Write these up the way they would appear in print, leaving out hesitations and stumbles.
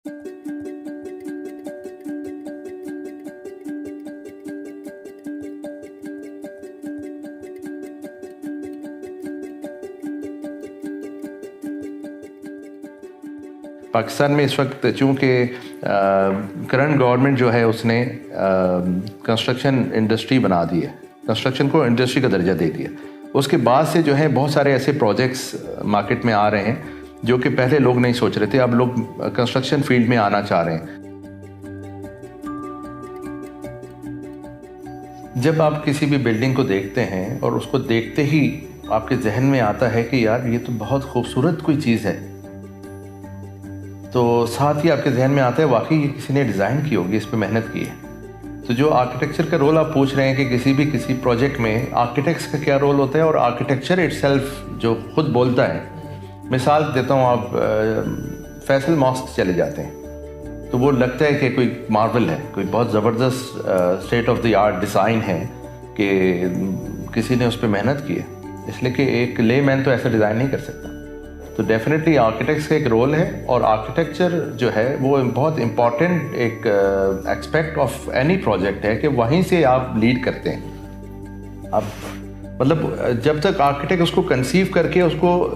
पाकिस्तान में इस वक्त चूँकि करंट गवर्नमेंट जो है उसने कंस्ट्रक्शन इंडस्ट्री बना दी है, कंस्ट्रक्शन को इंडस्ट्री का दर्जा दे दिया। उसके बाद से जो है बहुत सारे ऐसे प्रोजेक्ट्स मार्केट में आ रहे हैं जो कि पहले लोग नहीं सोच रहे थे, अब लोग कंस्ट्रक्शन फील्ड में आना चाह रहे हैं। जब आप किसी भी बिल्डिंग को देखते हैं और उसको देखते ही आपके जहन में आता है कि यार ये तो बहुत खूबसूरत कोई चीज़ है, तो साथ ही आपके जहन में आता है वाकई ये किसी ने डिज़ाइन की होगी, इस पर मेहनत की है। तो जो आर्किटेक्चर का रोल आप पूछ रहे हैं कि किसी प्रोजेक्ट में आर्किटेक्ट्स का क्या रोल होता है और आर्किटेक्चर इटसेल्फ जो खुद बोलता है। मिसाल देता हूँ, आप फैसल मॉस्क चले जाते हैं तो वो लगता है कि कोई मार्वल है, कोई बहुत ज़बरदस्त state of the art design है कि किसी ने उस पर मेहनत की है, इसलिए कि एक लेमैन तो ऐसा डिज़ाइन नहीं कर सकता। तो डेफिनेटली आर्किटेक्ट्स का एक रोल है और आर्किटेक्चर जो है वो बहुत इम्पॉर्टेंट एक एस्पेक्ट ऑफ एनी प्रोजेक्ट है कि वहीं से आप लीड करते हैं। अब मतलब जब तक आर्किटेक्ट उसको कंसीव करके उसको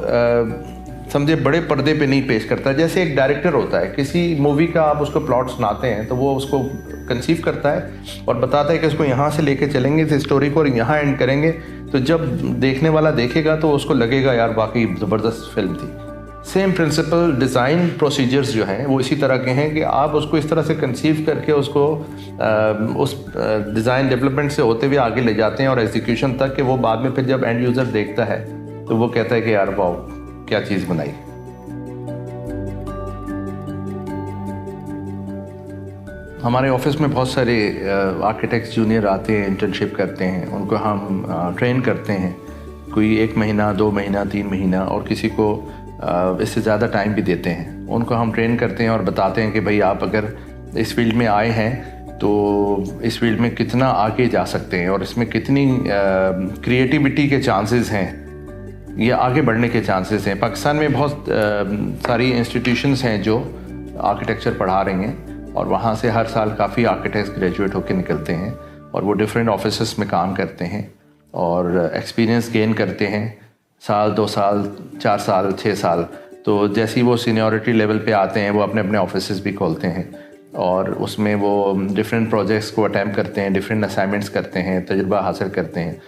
समझे बड़े पर्दे पे नहीं पेश करता, जैसे एक डायरेक्टर होता है, किसी मूवी का आप उसको प्लॉट सुनाते हैं तो वो उसको कंसीव करता है और बताता है कि इसको यहाँ से लेके चलेंगे इस स्टोरी को और यहाँ एंड करेंगे। तो जब देखने वाला देखेगा तो उसको लगेगा यार वाकई ज़बरदस्त फिल्म थी। सेम प्रिंसिपल डिज़ाइन प्रोसीजर्स जो हैं वो इसी तरह के हैं कि आप उसको इस तरह से कंसीव करके उसको उस डिज़ाइन डेवलपमेंट से होते हुए आगे ले जाते हैं और एग्जीक्यूशन तक, कि वो बाद में फिर जब एंड यूज़र देखता है तो वो कहता है कि यार वाह क्या चीज़ बनाई। हमारे ऑफिस में बहुत सारे आर्किटेक्ट्स जूनियर आते हैं, इंटर्नशिप करते हैं, उनको हम ट्रेन करते हैं, कोई 1 महीना 2 महीना 3 महीना और किसी को इससे ज़्यादा टाइम भी देते हैं। उनको हम ट्रेन करते हैं और बताते हैं कि भाई आप अगर इस फील्ड में आए हैं तो इस फील्ड में कितना आगे जा सकते हैं और इसमें कितनी क्रिएटिविटी के चांसेस हैं या आगे बढ़ने के चांसेस हैं। पाकिस्तान में बहुत सारी इंस्टीट्यूशंस हैं जो आर्किटेक्चर पढ़ा रही हैं और वहाँ से हर साल काफ़ी आर्किटेक्ट्स ग्रेजुएट होकर निकलते हैं और वो डिफरेंट ऑफिसेस में काम करते हैं और एक्सपीरियंस गेन करते हैं, साल 2 साल 4 साल 6 साल। तो जैसे ही वो सीनियरिटी लेवल पे आते हैं वो अपने अपने ऑफिसेस भी खोलते हैं और उसमें वो डिफरेंट प्रोजेक्ट्स को अटैम्प्ट करते हैं, डिफरेंट असाइनमेंट्स करते हैं, तजुर्बा हासिल करते हैं।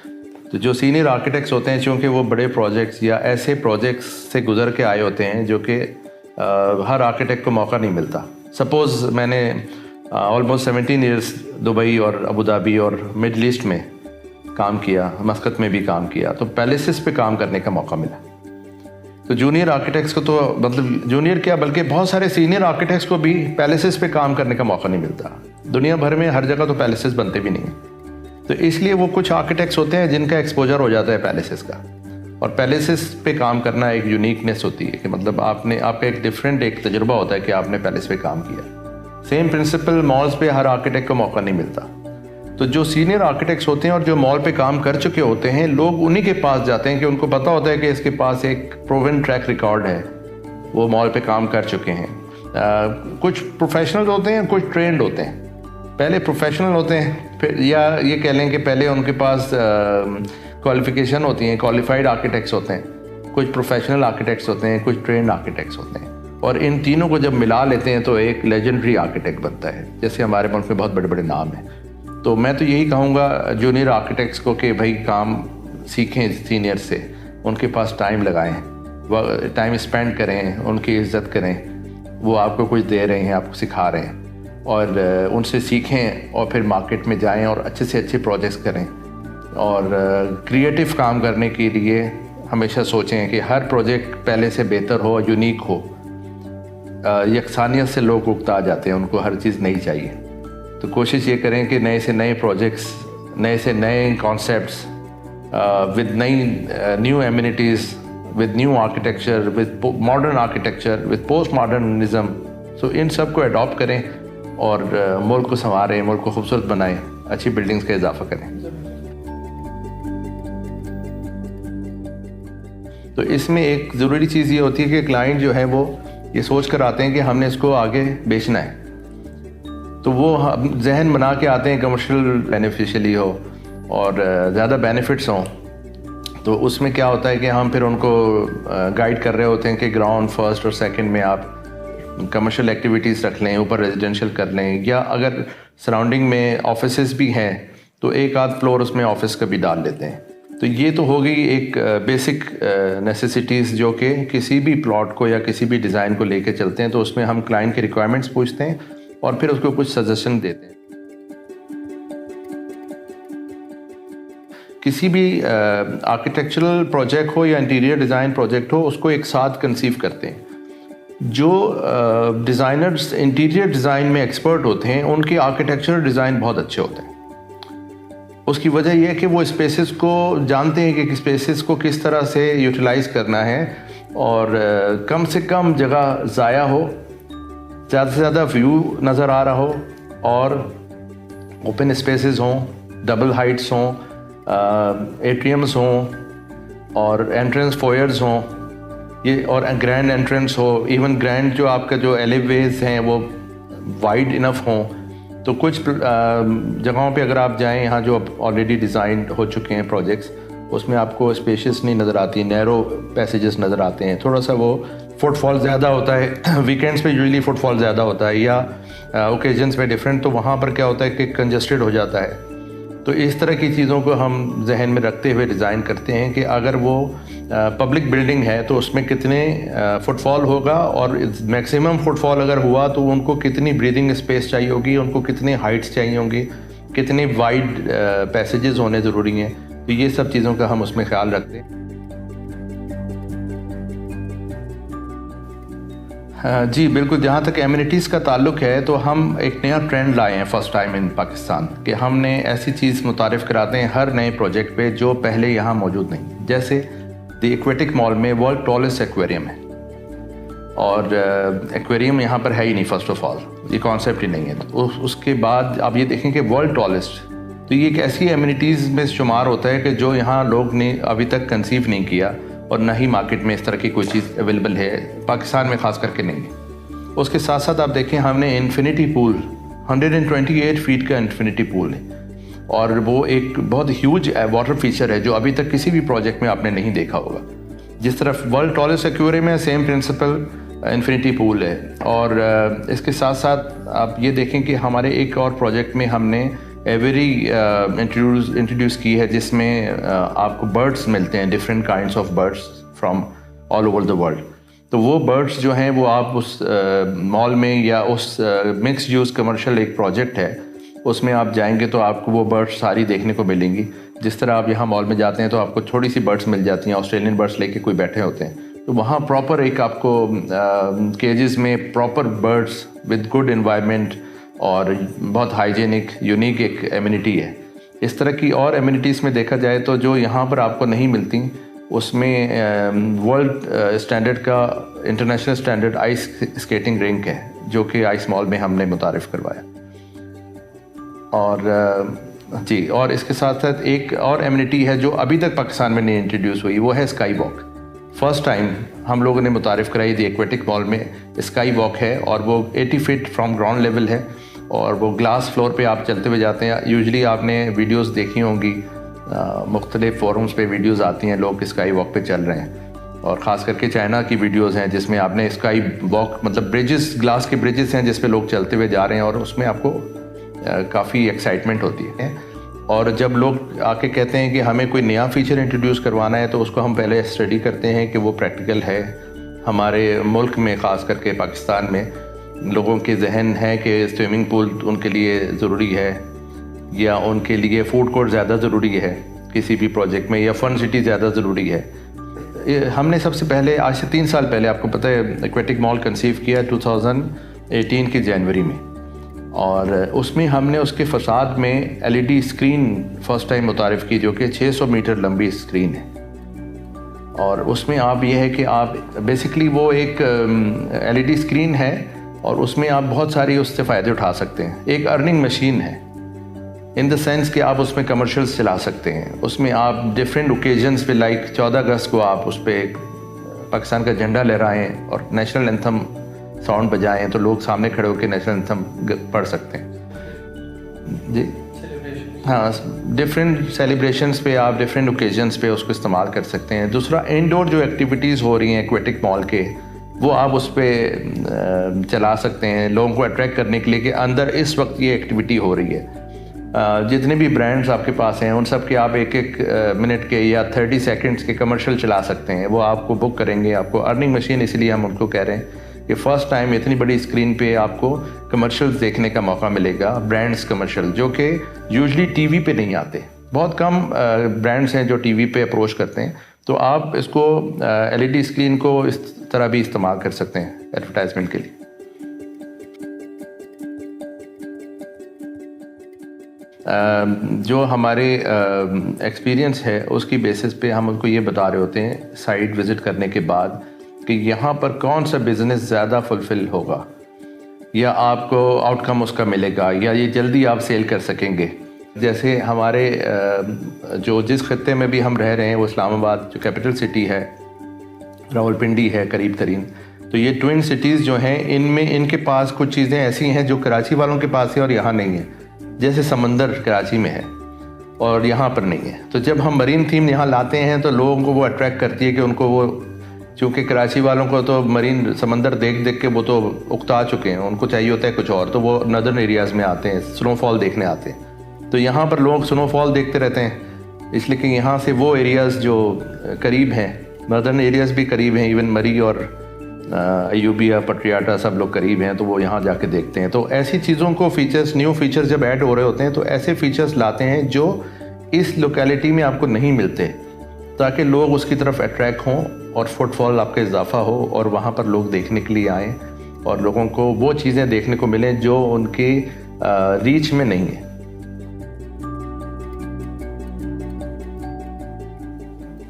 तो जो सीनियर आर्किटेक्ट्स होते हैं, चूँकि वो बड़े प्रोजेक्ट्स या ऐसे प्रोजेक्ट्स से गुजर के आए होते हैं जो कि हर आर्किटेक्ट को मौका नहीं मिलता। सपोज़ मैंने ऑलमोस्ट 17 ईयर्स दुबई और अबू धाबी और मिडल ईस्ट में काम किया, मस्कत में भी काम किया, तो पैलेसेस पे काम करने का मौका मिला। तो जूनियर आर्किटेक्ट्स को तो मतलब जूनियर क्या बल्कि बहुत सारे सीनियर आर्किटेक्ट्स को भी पैलेसेस पे काम करने का मौका नहीं मिलता। दुनिया भर में हर जगह तो पैलेसेस बनते भी नहीं, तो इसलिए वो कुछ आर्किटेक्ट्स होते हैं जिनका एक्सपोजर हो जाता है पैलेसेस का। और पैलेसेस पे काम करना एक यूनिकनेस होती है कि मतलब आपका एक डिफरेंट एक तजुर्बा होता है कि आपने पैलेस पे काम किया। सेम प्रिंसिपल मॉल्स पे हर आर्किटेक्ट को मौका नहीं मिलता। तो जो सीनियर आर्किटेक्ट्स होते हैं और जो मॉल पे काम कर चुके होते हैं, लोग उन्हीं के पास जाते हैं कि उनको पता होता है कि इसके पास एक प्रूवन ट्रैक रिकॉर्ड है, वो मॉल पे काम कर चुके हैं। कुछ प्रोफेशनल होते हैं, कुछ ट्रेंड होते हैं। पहले प्रोफेशनल होते हैं, फिर या ये कह लें कि पहले उनके पास क्वालिफिकेशन होती हैं, क्वालिफाइड आर्किटेक्ट्स होते हैं, कुछ प्रोफेशनल आर्किटेक्ट्स होते हैं, कुछ ट्रेंड आर्किटेक्ट्स होते हैं। और इन तीनों को जब मिला लेते हैं तो एक लेजेंडरी आर्किटेक्ट बनता है। जैसे हमारे मुल्क में बहुत बड़े बड़े नाम हैं। तो मैं तो यही कहूँगा जूनियर आर्किटेक्ट्स को कि भाई काम सीखें सीनियर से, उनके पास टाइम लगाएं, टाइम स्पेंड करें, उनकी इज़्ज़त करें। वो आपको कुछ दे रहे हैं, आपको सिखा रहे हैं और उनसे सीखें और फिर मार्केट में जाएं और अच्छे से अच्छे प्रोजेक्ट्स करें। और क्रिएटिव काम करने के लिए हमेशा सोचें कि हर प्रोजेक्ट पहले से बेहतर हो, यूनिक हो। यकसानियत से लोग उकता जाते हैं, उनको हर चीज़ नई चाहिए। तो कोशिश ये करें कि नए से नए प्रोजेक्ट्स, नए से नए कॉन्सेप्ट्स विद नई new amenities, with new architecture, with modern architecture, with post modernism, so इन सब को अडॉप्ट करें और मुल्क को संवारें, मुल्क को खूबसूरत बनाएं, अच्छी बिल्डिंग्स का इजाफा करें। तो इसमें एक ज़रूरी चीज़ ये होती है कि क्लाइंट जो है वो ये सोच कर आते हैं कि हमने इसको आगे बेचना है। तो वो जहन बना के आते हैं कमर्शियल बेनिफिशियली हो और ज़्यादा बेनिफिट्स हों। तो उसमें क्या होता है कि हम फिर उनको गाइड कर रहे होते हैं कि ग्राउंड फर्स्ट और सेकंड में आप कमर्शियल एक्टिविटीज़ रख लें, ऊपर रेजिडेंशियल कर लें, या अगर सराउंडिंग में ऑफिसेज भी हैं तो एक आध फ्लोर उसमें ऑफिस का भी डाल लेते हैं। तो ये तो हो गई एक बेसिक नेसेसिटीज़ जो कि किसी भी प्लॉट को या किसी भी डिज़ाइन को लेके चलते हैं। तो उसमें हम क्लाइंट के रिक्वायरमेंट्स पूछते हैं और फिर उसको कुछ सजेशन देते हैं। किसी भी आर्किटेक्चरल प्रोजेक्ट हो या इंटीरियर डिज़ाइन प्रोजेक्ट हो, उसको एक साथ कंसीव करते हैं। जो डिज़ाइनर्स इंटीरियर डिज़ाइन में एक्सपर्ट होते हैं उनके आर्किटेक्चरल डिज़ाइन बहुत अच्छे होते हैं। उसकी वजह यह है कि वो स्पेसेस को जानते हैं कि स्पेसेस को किस तरह से यूटिलाइज़ करना है और कम से कम जगह ज़ाया हो, ज़्यादा से ज़्यादा व्यू नज़र आ रहा हो, और ओपन स्पेसेस हों, डबल हाइट्स हों, एट्रियम्स हों और एंट्रेंस फोयर्स हों, ये और ग्रैंड एंट्रेंस हो। इवन ग्रैंड जो आपका जो एलिवेज हैं वो वाइड इनफ हों। तो कुछ जगहों पे अगर आप जाएं, यहाँ जो ऑलरेडी डिज़ाइन हो चुके हैं प्रोजेक्ट्स, उसमें आपको स्पेशियस नहीं नज़र आती, नैरो पैसेजेस नज़र आते हैं, थोड़ा सा वो फुटफॉल ज़्यादा होता है। वीकेंड्स पे यूजुअली फुटफॉल ज़्यादा होता है या ओकेजन्स पे डिफरेंट, तो वहाँ पर क्या होता है कि कंजस्टेड हो जाता है। तो इस तरह की चीज़ों को हम जहन में रखते हुए डिज़ाइन करते हैं कि अगर वो पब्लिक बिल्डिंग है तो उसमें कितने फुटफॉल होगा, और मैक्सिमम फुटफॉल अगर हुआ तो उनको कितनी ब्रीदिंग स्पेस चाहिए होगी, उनको कितनी हाइट्स चाहिए होंगी, कितने वाइड पैसेजेस होने ज़रूरी हैं। तो ये सब चीज़ों का हम उसमें ख्याल रखते हैं। जी बिल्कुल, जहाँ तक एमिनिटीज़ का ताल्लुक़ है तो हम एक नया ट्रेंड लाए हैं फर्स्ट टाइम इन पाकिस्तान कि हमने ऐसी चीज़ मुतारिफ़ कराते हैं हर नए प्रोजेक्ट पे जो पहले यहाँ मौजूद नहीं। जैसे द एक्वेटिक मॉल में वर्ल्ड टॉलेस्ट एक्वेरियम है, और एक्वेरियम यहाँ पर है ही नहीं, फर्स्ट ऑफ ऑल ये कॉन्सेप्ट ही नहीं है। तो उसके बाद आप ये देखें कि वर्ल्ड टॉलेस्ट, तो ये एक ऐसी एमिनिटीज़ में शुमार होता है कि जो यहाँ लोग ने अभी तक कंसीव नहीं किया, और ना ही मार्केट में इस तरह की कोई चीज़ अवेलेबल है, पाकिस्तान में ख़ास करके नहीं है। उसके साथ साथ आप देखें हमने इन्फिनिटी पूल, 128 फीट का इन्फिनिटी पूल है, और वो एक बहुत ह्यूज वाटर फीचर है जो अभी तक किसी भी प्रोजेक्ट में आपने नहीं देखा होगा। जिस तरफ वर्ल्ड टॉलेस्ट एक्वेरियम है, सेम प्रिंसिपल इन्फिनिटी पूल है। और इसके साथ साथ आप ये देखें कि हमारे एक और प्रोजेक्ट में हमने एवरी इंट्रोड्यूस की है, जिसमें आपको बर्ड्स मिलते हैं, different kinds of birds from all over the world. तो वो बर्ड्स जो हैं वो आप उस मॉल में या उस मिक्स यूज़ कमर्शियल एक प्रोजेक्ट है उसमें आप जाएंगे तो आपको वो बर्ड्स सारी देखने को मिलेंगी। जिस तरह आप यहाँ मॉल में जाते हैं तो आपको थोड़ी सी बर्ड्स मिल जाती हैं, ऑस्ट्रेलियन बर्ड्स लेके कोई बैठे होते हैं, तो वहाँ प्रॉपर एक आपको केजेस में proper birds with good environment और बहुत हाइजीनिक यूनिक एक एमिनिटी है। इस तरह की और एमिनिटीज़ में देखा जाए तो जो यहाँ पर आपको नहीं मिलती, उसमें वर्ल्ड स्टैंडर्ड का international standard ice skating rink है जो कि आइस मॉल में हमने मुतारिफ़ करवाया। और जी, और इसके साथ साथ एक और एमिनिटी है जो अभी तक पाकिस्तान में नहीं इंट्रोड्यूस हुई, वो है स्काई वॉक। फर्स्ट टाइम हम लोगों ने मुतारिफ़ कराई थी एक्वेटिक मॉल में स्काई वॉक है, और वो 80 फीट फ्रॉम ग्राउंड लेवल है, और वो ग्लास फ्लोर पे आप चलते हुए जाते हैं। यूजुअली आपने वीडियोस देखी होंगी, मुख्तलिफ फोरम्स पे वीडियोस आती हैं, लोग स्काई वॉक पे चल रहे हैं, और ख़ास करके चाइना की वीडियोस हैं जिसमें आपने स्काई वॉक मतलब ब्रिजेस, ग्लास के ब्रिजेस हैं जिस पे लोग चलते हुए जा रहे हैं, और उसमें आपको काफ़ी एक्साइटमेंट होती है। और जब लोग आके कहते हैं कि हमें कोई नया फीचर इंट्रोड्यूस करवाना है तो उसको हम पहले स्टडी करते हैं कि वो प्रैक्टिकल है। हमारे मुल्क में ख़ास करके पाकिस्तान में लोगों के जहन है कि स्विमिंग पूल उनके लिए ज़रूरी है, या उनके लिए फूड कोर्ट ज़्यादा ज़रूरी है किसी भी प्रोजेक्ट में, या फन सिटी ज़्यादा ज़रूरी है। हमने सबसे पहले आज से 3 साल पहले, आपको पता है, एक्वेटिक मॉल कंसीव किया 2018 की जनवरी में, और उसमें हमने उसके फसाद में LED स्क्रीन फर्स्ट टाइम मुतारिफ़ की जो कि 600 मीटर लंबी स्क्रीन है। और उसमें आप ये है कि आप बेसिकली वो एक LED स्क्रीन है और उसमें आप बहुत सारी उससे फ़ायदे उठा सकते हैं। एक अर्निंग मशीन है इन द सेंस कि आप उसमें कमर्शियल्स चला सकते हैं। उसमें आप डिफरेंट ओकेजन्स पे, लाइक 14 अगस्त को आप उस पर पाकिस्तान का झंडा लहराएं और नेशनल एंथम साउंड बजाएं तो लोग सामने खड़े होकर नेशनल एंथम पढ़ सकते हैं जी। हाँ, डिफरेंट सेलिब्रेशंस पे आप डिफरेंट ओकेजन्स पे उसको इस्तेमाल कर सकते हैं। दूसरा, इंडोर जो एक्टिविटीज़ हो रही हैं एक्वेटिक मॉल के, वो आप उस पर चला सकते हैं लोगों को अट्रैक्ट करने के लिए कि अंदर इस वक्त ये एक्टिविटी हो रही है। जितने भी ब्रांड्स आपके पास हैं उन सब के आप एक एक मिनट के या 30 सेकंड्स के कमर्शियल चला सकते हैं। वो आपको बुक करेंगे, आपको अर्निंग मशीन इसलिए हम उनको कह रहे हैं कि फ़र्स्ट टाइम इतनी बड़ी स्क्रीन पे आपको कमर्शियल्स देखने का मौका मिलेगा, ब्रांड्स कमर्शियल, जो कि यूजुअली टीवी पे नहीं आते। बहुत कम ब्रांड्स हैं जो टीवी पे अप्रोच करते हैं, तो आप इसको एलईडी स्क्रीन को इस तरह भी इस्तेमाल कर सकते हैं एडवर्टाइजमेंट के लिए। जो हमारे एक्सपीरियंस है उसकी बेसिस पे हम उनको ये बता रहे होते हैं साइट विज़िट करने के बाद कि यहाँ पर कौन सा बिज़नेस ज़्यादा फुलफ़िल होगा या आपको आउटकम उसका मिलेगा या ये जल्दी आप सेल कर सकेंगे। जैसे हमारे जो जिस खत्ते में भी हम रह रहे हैं वो इस्लामाबाद जो कैपिटल सिटी है, रावलपिंडी है करीब तरीन, तो ये ट्विन सिटीज़ जो हैं इनमें इनके पास कुछ चीज़ें ऐसी हैं जो कराची वालों के पास है और यहाँ नहीं है। जैसे समंदर कराची में है और यहाँ पर नहीं है, तो जब हम मरीन थीम यहाँ लाते हैं तो लोगों को वो अट्रैक्ट करती है कि उनको वो, चूँकि कराची वालों को तो मरीन समंदर देख देख के वो तो उकता चुके हैं, उनको चाहिए होता है कुछ और, तो वो नदर्न एरियाज़ में आते हैं, स्नोफॉल देखने आते हैं। तो यहाँ पर लोग स्नोफॉल देखते रहते हैं, इसलिए कि यहाँ से वो एरियाज़ जो करीब हैं, नदर्न एरियाज़ भी करीब हैं, इवन मरी और अयूबिया पट्रियाटा सब लोग करीब हैं, तो वो यहाँ जाके देखते हैं। तो ऐसी चीज़ों को फीचर्स, न्यू फीचर्स जब ऐड हो रहे होते हैं तो ऐसे फीचर्स लाते हैं जो इस लोकेलिटी में आपको नहीं मिलते, ताकि लोग उसकी तरफ अट्रैक्ट हों और फुटफॉल आपका इजाफा हो और वहाँ पर लोग देखने के लिए आएँ और लोगों को वो चीज़ें देखने को मिलें जो उनके रीच में नहीं है।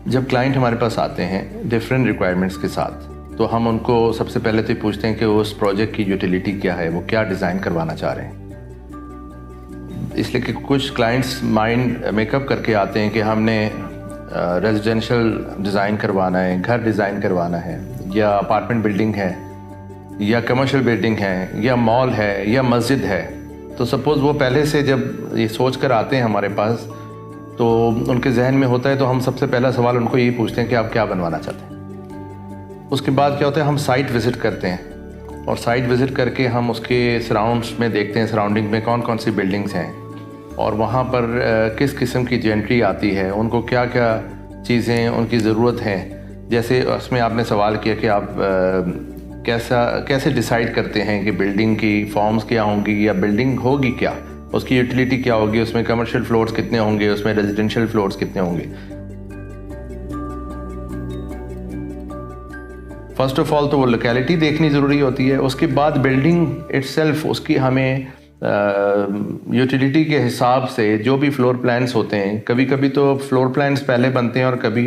जब क्लाइंट हमारे पास आते हैं डिफरेंट रिक्वायरमेंट्स के साथ, तो हम उनको सबसे पहले तो पूछते हैं कि उस प्रोजेक्ट की यूटिलिटी क्या है, वो क्या डिज़ाइन करवाना चाह रहे हैं। इसलिए कि कुछ क्लाइंट्स माइंड मेकअप करके आते हैं कि हमने रेजिडेंशियल डिज़ाइन करवाना है, घर डिज़ाइन करवाना है, या अपार्टमेंट बिल्डिंग है, या कमर्शियल बिल्डिंग है, या मॉल है, या मस्जिद है। तो सपोज़ वो पहले से जब ये सोच कर आते हैं हमारे पास, तो उनके जहन में होता है, तो हम सबसे पहला सवाल उनको यही पूछते हैं कि आप क्या बनवाना चाहते हैं। उसके बाद क्या होता है, हम साइट विज़िट करते हैं और साइट विज़िट करके हम उसके सराउंड्स में देखते हैं, सराउंडिंग में कौन कौन सी बिल्डिंग्स हैं और वहाँ पर किस किस्म की जेंट्री आती है, उनको क्या क्या चीज़ें उनकी ज़रूरत है। जैसे उसमें आपने सवाल किया कि आप कैसे डिसाइड करते हैं कि बिल्डिंग की फॉर्म्स क्या होंगी या बिल्डिंग होगी क्या, उसकी यूटिलिटी क्या होगी, उसमें कमर्शियल फ्लोर्स कितने होंगे, उसमें रेजिडेंशियल फ्लोर्स कितने होंगे। फ़र्स्ट ऑफ ऑल तो वो लोकेलिटी देखनी ज़रूरी होती है। उसके बाद बिल्डिंग इटसेल्फ, उसकी हमें यूटिलिटी के हिसाब से जो भी फ्लोर प्लान्स होते हैं, कभी कभी तो फ्लोर प्लान्स पहले बनते हैं और कभी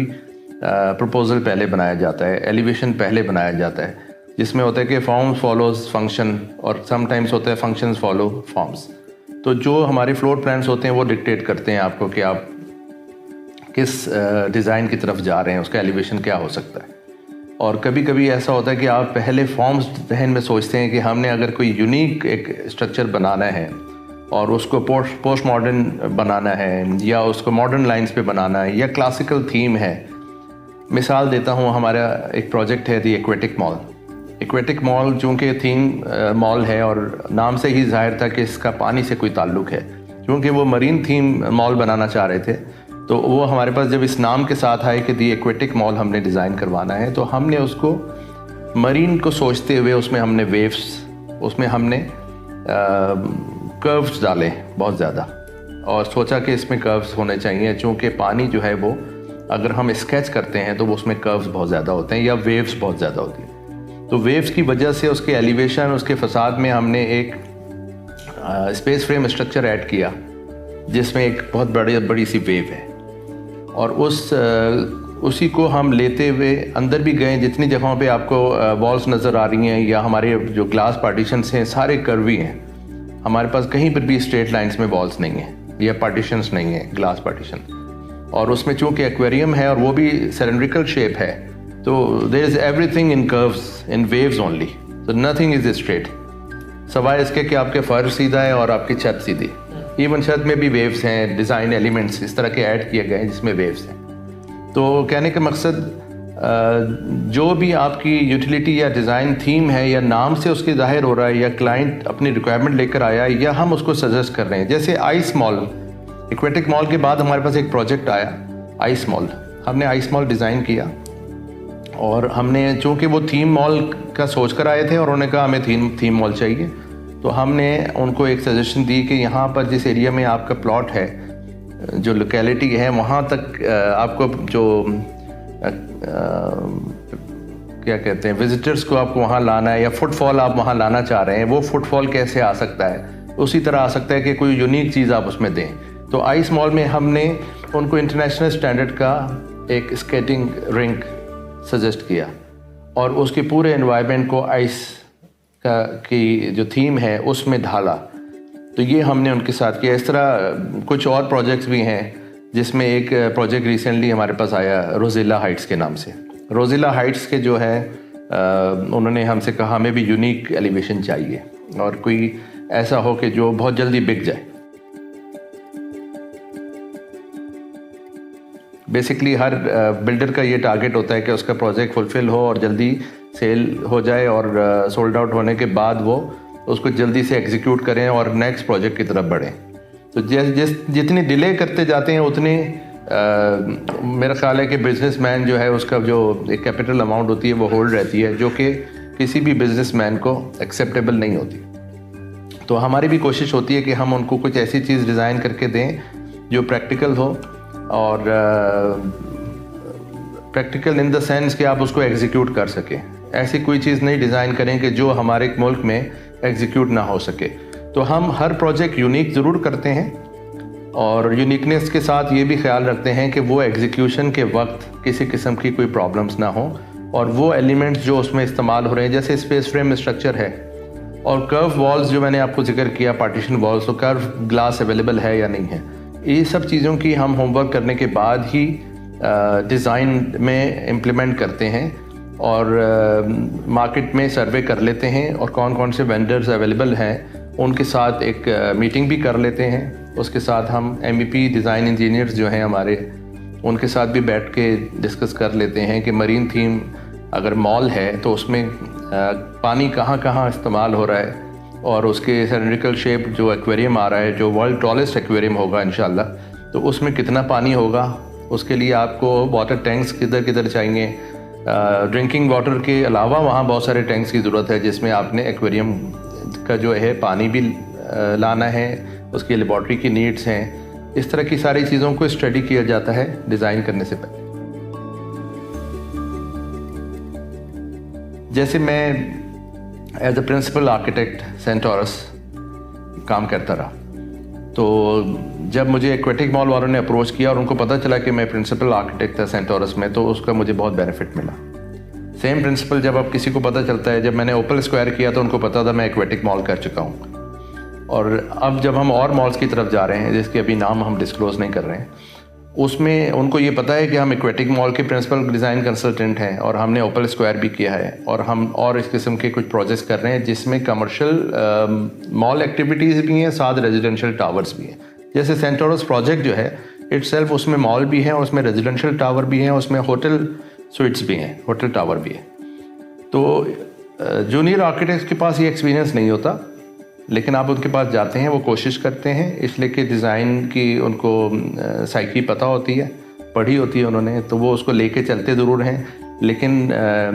प्रपोजल पहले बनाया जाता है, एलिवेशन पहले बनाया जाता है, जिसमें होता है कि फॉर्म्स फॉलोज फंक्शन और समटाइम्स होता है फंक्शंस फॉलो फॉर्म्स। तो जो हमारे फ्लोर प्लान्स होते हैं वो डिक्टेट करते हैं आपको कि आप किस डिज़ाइन की तरफ जा रहे हैं, उसका एलिवेशन क्या हो सकता है। और कभी कभी ऐसा होता है कि आप पहले फॉर्म्स जहन में सोचते हैं कि हमने अगर कोई यूनिक एक स्ट्रक्चर बनाना है और उसको पोस्ट मॉडर्न बनाना है या उसको मॉडर्न लाइंस पे बनाना है या क्लासिकल थीम है। मिसाल देता हूँ, हमारा एक प्रोजेक्ट है दी एक्वेटिक मॉल। एक्वेटिक मॉल चूँकि थीम मॉल है और नाम से ही जाहिर था कि इसका पानी से कोई ताल्लुक़ है, क्योंकि वो मरीन थीम मॉल बनाना चाह रहे थे। तो वो हमारे पास जब इस नाम के साथ आए कि दी एक्वेटिक मॉल हमने डिज़ाइन करवाना है, तो हमने उसको मरीन को सोचते हुए उसमें हमने वेव्स, उसमें हमने कर्व्स डाले बहुत ज़्यादा और सोचा कि इसमें कर्व्स होने चाहिए, चूँकि पानी जो है वो अगर हम स्केच करते हैं तो वो उसमें कर्व्स बहुत ज़्यादा होते हैं या वेव्स बहुत ज़्यादा होती हैं। तो वेव्स की वजह से उसके एलिवेशन, उसके फसाद में हमने एक स्पेस फ्रेम स्ट्रक्चर ऐड किया जिसमें एक बहुत बड़ी सी वेव है और उसी को हम लेते हुए अंदर भी गए। जितनी जगहों पे आपको वॉल्स नज़र आ रही हैं या हमारे जो ग्लास पार्टीशंस हैं सारे कर्वी हैं, हमारे पास कहीं पर भी स्ट्रेट लाइंस में वॉल्स नहीं हैं या पार्टीशंस नहीं हैं, ग्लास पार्टीशन। और उसमें चूँकि एक्वेरियम है और वो भी सिलेंड्रिकल शेप है, तो there is everything in curves, in waves only. तो नथिंग इज स्ट्रेट, सवाए इसके कि आपके फर्श सीधा है और आपकी छत सीधी। इवन छत में भी वेव्स हैं, डिज़ाइन एलिमेंट्स इस तरह के ऐड किए गए हैं जिसमें वेव्स हैं। तो कहने का मकसद जो भी आपकी यूटिलिटी या डिज़ाइन थीम है या नाम से उसकी ज़ाहिर हो रहा है, या क्लाइंट अपनी रिक्वायरमेंट लेकर आया है, या हम उसको सजेस्ट कर रहे हैं। जैसे आइस मॉल, एक्वेटिक मॉल के बाद हमारे पास एक प्रोजेक्ट आया आइस मॉल। हमने आइस मॉल डिज़ाइन किया और हमने, चूँकि वो थीम मॉल का सोच कर आए थे और उन्होंने कहा हमें थीम मॉल चाहिए, तो हमने उनको एक सजेशन दी कि यहाँ पर जिस एरिया में आपका प्लॉट है, जो लोकेलिटी है, वहाँ तक आपको जो क्या कहते हैं, विजिटर्स को आपको वहाँ लाना है, या फुटफॉल आप वहाँ लाना चाह रहे हैं, वो फुटफॉल कैसे आ सकता है, उसी तरह आ सकता है कि कोई यूनिक चीज़ आप उसमें दें। तो आइस मॉल में हमने उनको इंटरनेशनल स्टैंडर्ड का एक स्केटिंग रिंक सजेस्ट किया और उसके पूरे एनवायरनमेंट को आइस की जो थीम है उसमें ढाला। तो ये हमने उनके साथ किया। इस तरह कुछ और प्रोजेक्ट्स भी हैं, जिसमें एक प्रोजेक्ट रिसेंटली हमारे पास आया रोज़िला हाइट्स के नाम से। रोज़िला हाइट्स के जो है उन्होंने हमसे कहा हमें भी यूनिक एलिवेशन चाहिए और कोई ऐसा हो कि जो बहुत जल्दी बिक जाए। बेसिकली हर बिल्डर का ये टारगेट होता है कि उसका प्रोजेक्ट फुलफ़िल हो और जल्दी सेल हो जाए, और सोल्ड आउट होने के बाद वो उसको जल्दी से एग्जीक्यूट करें और नेक्स्ट प्रोजेक्ट की तरफ बढ़ें। तो जितनी डिले करते जाते हैं उतने मेरा ख्याल है कि बिजनेसमैन जो है उसका जो एक कैपिटल अमाउंट होती है वो होल्ड रहती है, जो कि किसी भी बिजनेसमैन को एक्सेप्टेबल नहीं होती। तो हमारी भी कोशिश होती है कि हम उनको कुछ ऐसी चीज़ डिज़ाइन करके दें जो प्रैक्टिकल हो, और प्रैक्टिकल इन द सेंस कि आप उसको एग्जीक्यूट कर सकें। ऐसी कोई चीज़ नहीं डिज़ाइन करें कि जो हमारे मुल्क में एग्जीक्यूट ना हो सके। तो हम हर प्रोजेक्ट यूनिक ज़रूर करते हैं, और यूनिकनेस के साथ ये भी ख्याल रखते हैं कि वो एग्जीक्यूशन के वक्त किसी किस्म की कोई प्रॉब्लम्स ना हो, और वो एलिमेंट्स जो उसमें इस्तेमाल हो रहे हैं, जैसे स्पेस फ्रेम स्ट्रक्चर है और कर्व वॉल्स जो मैंने आपको जिक्र किया, पार्टीशन वॉल्स, तो कर्व ग्लास अवेलेबल है या नहीं है, ये सब चीज़ों की हम होमवर्क करने के बाद ही डिज़ाइन में इम्प्लीमेंट करते हैं, और मार्केट में सर्वे कर लेते हैं और कौन कौन से वेंडर्स अवेलेबल हैं उनके साथ एक मीटिंग भी कर लेते हैं। उसके साथ हम MEP डिज़ाइन इंजीनियर्स जो हैं हमारे, उनके साथ भी बैठ के डिस्कस कर लेते हैं कि मरीन थीम अगर मॉल है तो उसमें पानी कहाँ कहाँ इस्तेमाल हो रहा है, और उसके सिलेंड्रिकल शेप जो एक्वेरियम आ रहा है, जो वर्ल्ड टॉलेस्ट एक्वेरियम होगा इंशाल्लाह, तो उसमें कितना पानी होगा, उसके लिए आपको वाटर टैंक्स किधर किधर चाहिए। ड्रिंकिंग वाटर के अलावा वहाँ बहुत सारे टैंक्स की ज़रूरत है, जिसमें आपने एक्वेरियम का जो है पानी भी लाना है, उसकी लेबॉर्ट्री की नीड्स हैं। इस तरह की सारी चीज़ों को स्टडी किया जाता है डिज़ाइन करने से पहले। जैसे मैं as a principal architect Centaurus काम करता रहा, तो जब मुझे एक्वेटिक मॉल वालों ने अप्रोच किया और उनको पता चला कि मैं प्रिंसिपल आर्किटेक्ट था सेंटोरस में, तो उसका मुझे बहुत बेनिफिट मिला। सेम प्रिंसिपल जब अब किसी को पता चलता है, जब मैंने ओपल स्क्वायर किया तो उनको पता था मैं एक्वेटिक मॉल कर चुका हूँ, और अब जब हम और मॉल्स की तरफ जा रहे हैं जिसके अभी नाम हम डिस्क्लोज़ नहीं कर रहे हैं, उसमें उनको ये पता है कि हम एक्वेटिक मॉल के प्रिंसिपल डिज़ाइन कंसल्टेंट हैं, और हमने ओपल स्क्वायर भी किया है, और हम और इस किस्म के कुछ प्रोजेक्ट्स कर रहे हैं जिसमें कमर्शियल मॉल एक्टिविटीज़ भी हैं, साथ रेजिडेंशियल टावर्स भी हैं। जैसे सेंटोरस प्रोजेक्ट जो है इटसेल्फ, उसमें मॉल भी हैं, उसमें रेजिडेंशियल टावर भी हैं, उसमें होटल स्वीट्स भी हैं, होटल टावर भी है। तो जूनियर आर्किटेक्ट्स के पास ये एक्सपीरियंस नहीं होता, लेकिन आप उनके पास जाते हैं, वो कोशिश करते हैं, इसलिए कि डिज़ाइन की उनको साइकी पता होती है, पढ़ी होती है उन्होंने, तो वो उसको लेके चलते ज़रूर हैं, लेकिन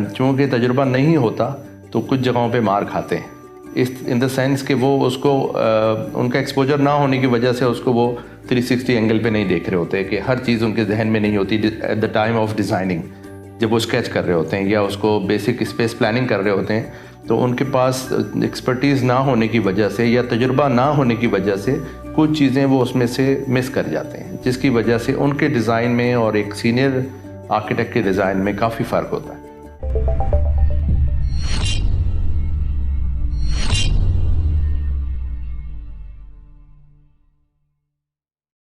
चूँकि तजुर्बा नहीं होता तो कुछ जगहों पे मार खाते हैं, इस इन द सेंस कि वो उसको उनका एक्सपोजर ना होने की वजह से उसको वो 360 एंगल पे नहीं देख रहे होते, कि हर चीज़ उनके जहन में नहीं होती at the time of designing. जब वो स्केच कर रहे होते हैं या उसको बेसिक स्पेस प्लानिंग कर रहे होते हैं, तो उनके पास एक्सपर्टीज़ ना होने की वजह से या तजुर्बा ना होने की वजह से कुछ चीज़ें वो उसमें से मिस कर जाते हैं, जिसकी वजह से उनके डिज़ाइन में और एक सीनियर आर्किटेक्ट के डिज़ाइन में काफ़ी फ़र्क होता है।